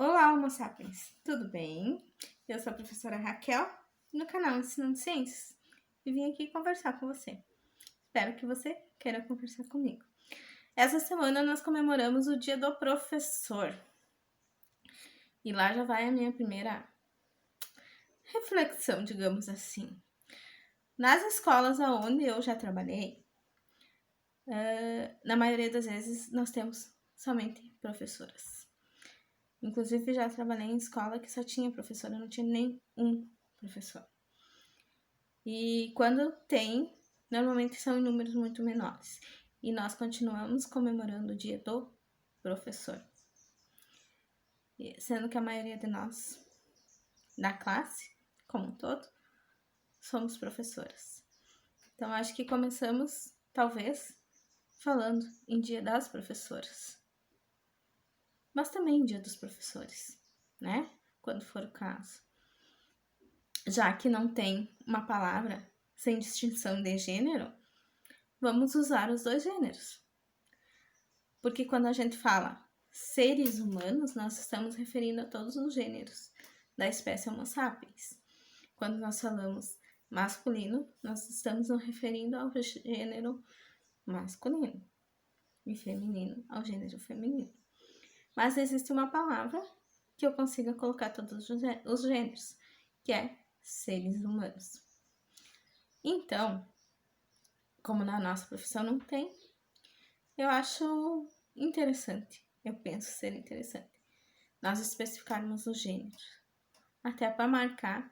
Olá, Homo sapiens! Tudo bem? Eu sou a professora Raquel, no canal Ensinando Ciências, e vim aqui conversar com você. Espero que você queira conversar comigo. Essa semana nós comemoramos o Dia do Professor. E lá já vai a minha primeira reflexão, digamos assim. Nas escolas onde eu já trabalhei, na maioria das vezes nós temos somente professoras. Inclusive, já trabalhei em escola que só tinha professora, não tinha nem um professor. E quando tem, normalmente são em números muito menores. E nós continuamos comemorando o Dia do Professor. Sendo que a maioria de nós, da classe, como um todo, somos professoras. Então, acho que começamos, talvez, falando em Dia das Professoras. Mas também em Dia dos Professores, né? Quando for o caso. Já que não tem uma palavra sem distinção de gênero, vamos usar os dois gêneros. Porque quando a gente fala seres humanos, nós estamos referindo a todos os gêneros da espécie Homo sapiens. Quando nós falamos masculino, nós estamos nos referindo ao gênero masculino e feminino ao gênero feminino. Mas existe uma palavra que eu consiga colocar todos os gêneros, que é seres humanos. Então, como na nossa profissão não tem, eu acho interessante, eu penso ser interessante, nós especificarmos os gêneros, até para marcar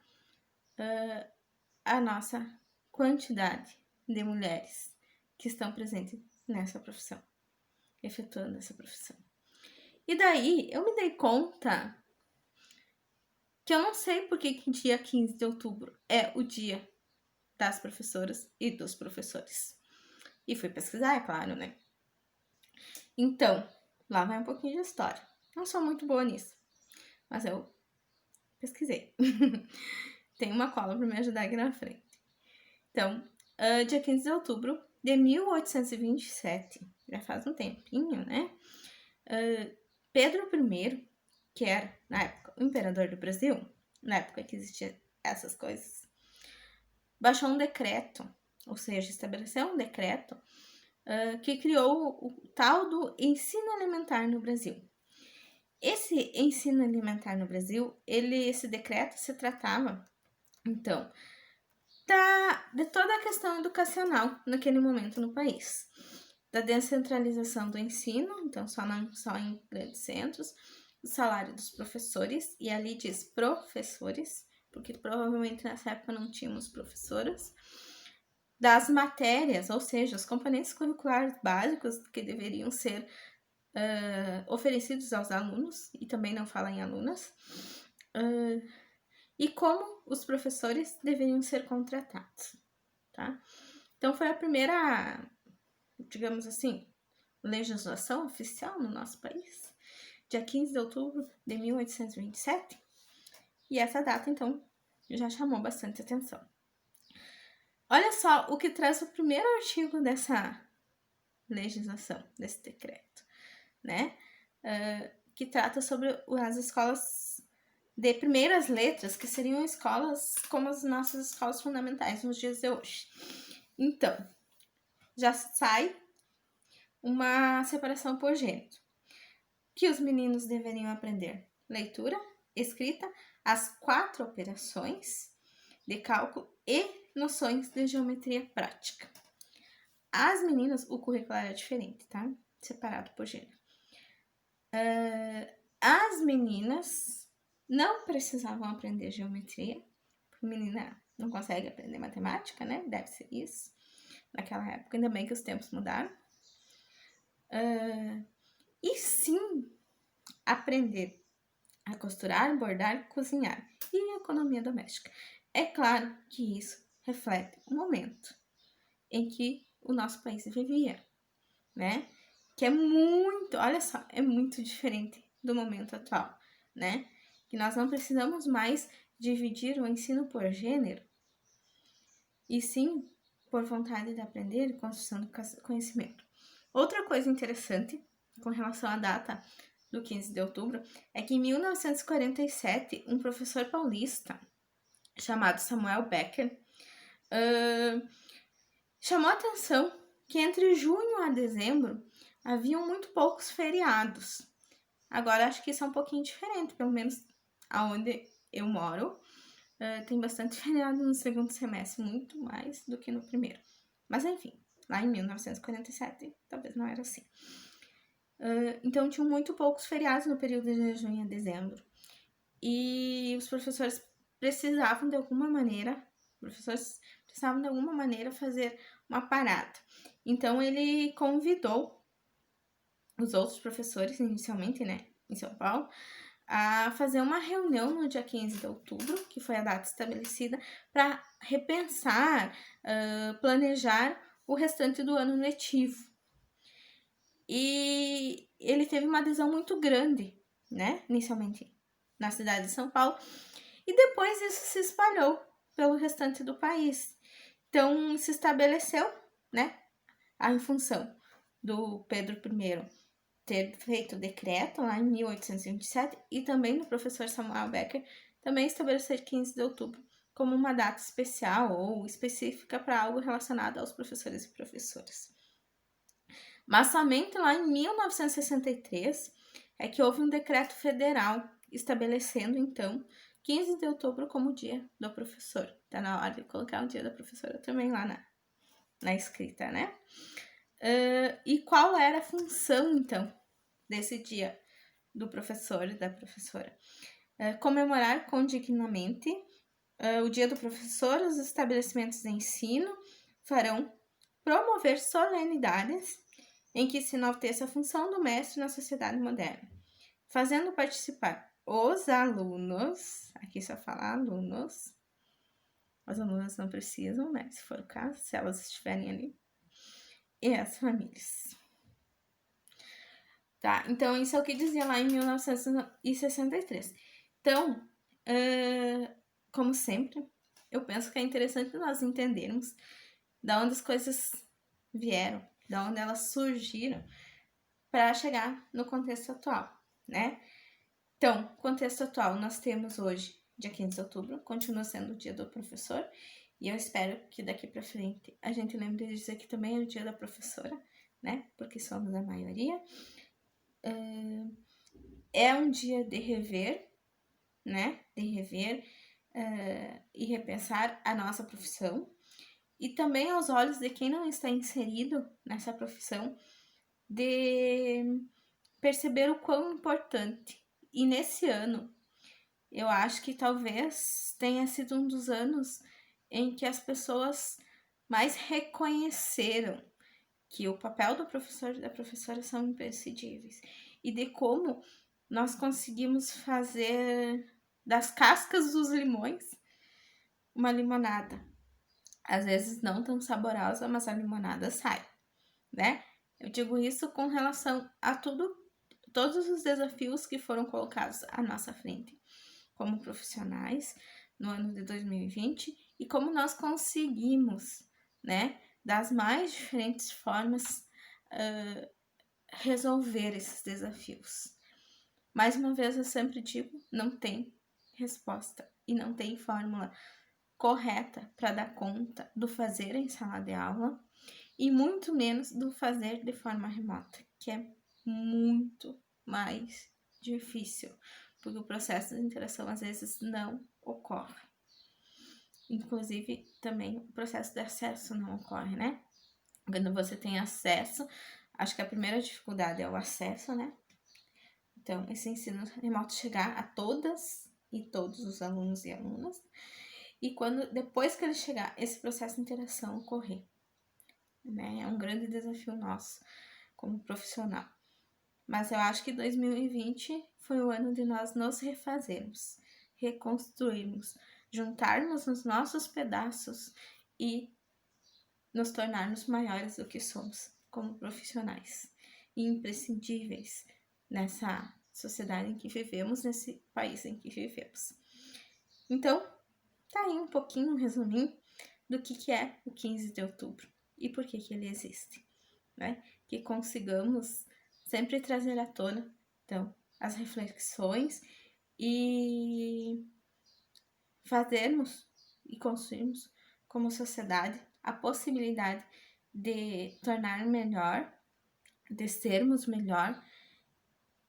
a nossa quantidade de mulheres que estão presentes nessa profissão, efetuando essa profissão. E daí, eu me dei conta que eu não sei por que dia 15 de outubro é o dia das professoras e dos professores. E fui pesquisar, é claro, né? Então, lá vai um pouquinho de história. Não sou muito boa nisso, mas eu pesquisei. Tem uma cola para me ajudar aqui na frente. Então, dia 15 de outubro de 1827, já faz um tempinho, né? Pedro I, que era, na época, o imperador do Brasil, na época que existiam essas coisas, baixou um decreto, ou seja, estabeleceu um decreto que criou o tal do ensino alimentar no Brasil. Esse ensino alimentar no Brasil, esse decreto se tratava, então, de toda a questão educacional naquele momento no país. Da descentralização do ensino, então não só em grandes centros, o salário dos professores, e ali diz professores, porque provavelmente nessa época não tínhamos professoras, das matérias, ou seja, os componentes curriculares básicos que deveriam ser oferecidos aos alunos, e também não fala em alunas, e como os professores deveriam ser contratados, tá? Então, foi a primeira, digamos assim, legislação oficial no nosso país, dia 15 de outubro de 1827, e essa data, então, já chamou bastante atenção. Olha só o que traz o primeiro artigo dessa legislação, desse decreto, né? Que trata sobre as escolas de primeiras letras, que seriam escolas como as nossas escolas fundamentais nos dias de hoje. Então, já sai uma separação por gênero, que os meninos deveriam aprender leitura, escrita, as 4 operações de cálculo e noções de geometria prática. As meninas, o curricular é diferente, tá? Separado por gênero. As meninas não precisavam aprender geometria, porque menina não consegue aprender matemática, né? Deve ser isso. Naquela época, ainda bem que os tempos mudaram. E sim, aprender a costurar, bordar, cozinhar e economia doméstica. É claro que isso reflete o momento em que o nosso país vivia, né? Que é muito, olha só, é muito diferente do momento atual, né? Que nós não precisamos mais dividir o ensino por gênero, e sim por vontade de aprender e construção do conhecimento. Outra coisa interessante com relação à data do 15 de outubro é que em 1947, um professor paulista chamado Samuel Becker chamou a atenção que entre junho a dezembro haviam muito poucos feriados. Agora, acho que isso é um pouquinho diferente, pelo menos aonde eu moro. Tem bastante feriado no segundo semestre, muito mais do que no primeiro. Mas, enfim, lá em 1947, talvez não era assim. Então, tinham muito poucos feriados no período de junho a dezembro. E os professores precisavam, de alguma maneira, fazer uma parada. Então, ele convidou os outros professores, inicialmente, né, em São Paulo, a fazer uma reunião no dia 15 de outubro, que foi a data estabelecida, para repensar, planejar o restante do ano letivo. E ele teve uma adesão muito grande, né, inicialmente na cidade de São Paulo, e depois isso se espalhou pelo restante do país. Então, se estabeleceu, né, em função do Pedro I ter feito o decreto lá em 1827 e também do professor Samuel Becker também estabelecer 15 de outubro como uma data especial ou específica para algo relacionado aos professores e professoras. Mas somente lá em 1963 é que houve um decreto federal estabelecendo, então, 15 de outubro como dia do professor. Tá na hora de colocar o dia da professora também lá na escrita, né? E qual era a função, então, desse dia do professor e da professora? Comemorar condignamente o dia do professor. Os estabelecimentos de ensino farão promover solenidades em que se enalteça a função do mestre na sociedade moderna, fazendo participar os alunos, aqui só fala alunos, as alunas não precisam, né, se for o caso, se elas estiverem ali, e as famílias. Tá, então isso é o que dizia lá em 1963. Então, como sempre, eu penso que é interessante nós entendermos de onde as coisas vieram, de onde elas surgiram, para chegar no contexto atual, né? Então, contexto atual, nós temos hoje, dia 15 de outubro, continua sendo o dia do professor, e eu espero que daqui para frente a gente lembre de dizer que também é o dia da professora, né? Porque somos a maioria. É um dia de rever, né? De rever e repensar a nossa profissão, e também aos olhos de quem não está inserido nessa profissão, de perceber o quão importante. E nesse ano, eu acho que talvez tenha sido um dos anos em que as pessoas mais reconheceram que o papel do professor e da professora são imprescindíveis, e de como nós conseguimos fazer das cascas dos limões uma limonada. Às vezes não tão saborosa, mas a limonada sai, né? Eu digo isso com relação a todos os desafios que foram colocados à nossa frente como profissionais no ano de 2020 e como nós conseguimos, né, das mais diferentes formas, resolver esses desafios. Mais uma vez, eu sempre digo, não tem resposta e não tem fórmula correta para dar conta do fazer em sala de aula e muito menos do fazer de forma remota, que é muito mais difícil, porque o processo de interação às vezes não ocorre. Inclusive, também o processo de acesso não ocorre, né? Quando você tem acesso, acho que a primeira dificuldade é o acesso, né? Então, esse ensino remoto chegar a todas e todos os alunos e alunas, e depois que ele chegar, esse processo de interação ocorrer, né? É um grande desafio nosso como profissional. Mas eu acho que 2020 foi o ano de nós nos refazermos, reconstruirmos, juntarmos os nossos pedaços e nos tornarmos maiores do que somos como profissionais e imprescindíveis nessa sociedade em que vivemos, nesse país em que vivemos. Então, tá aí um pouquinho, um resuminho do que é o 15 de outubro e por que ele existe, né? Que consigamos sempre trazer à tona, então, as reflexões e fazermos e construirmos como sociedade a possibilidade de tornar melhor, de sermos melhor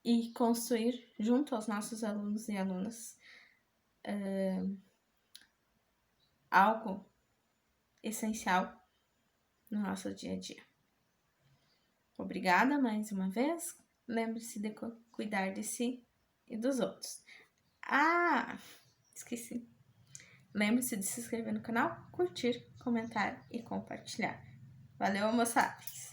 e construir junto aos nossos alunos e alunas algo essencial no nosso dia a dia. Obrigada mais uma vez. Lembre-se de cuidar de si e dos outros. Esqueci. Lembre-se de se inscrever no canal, curtir, comentar e compartilhar. Valeu, moçada!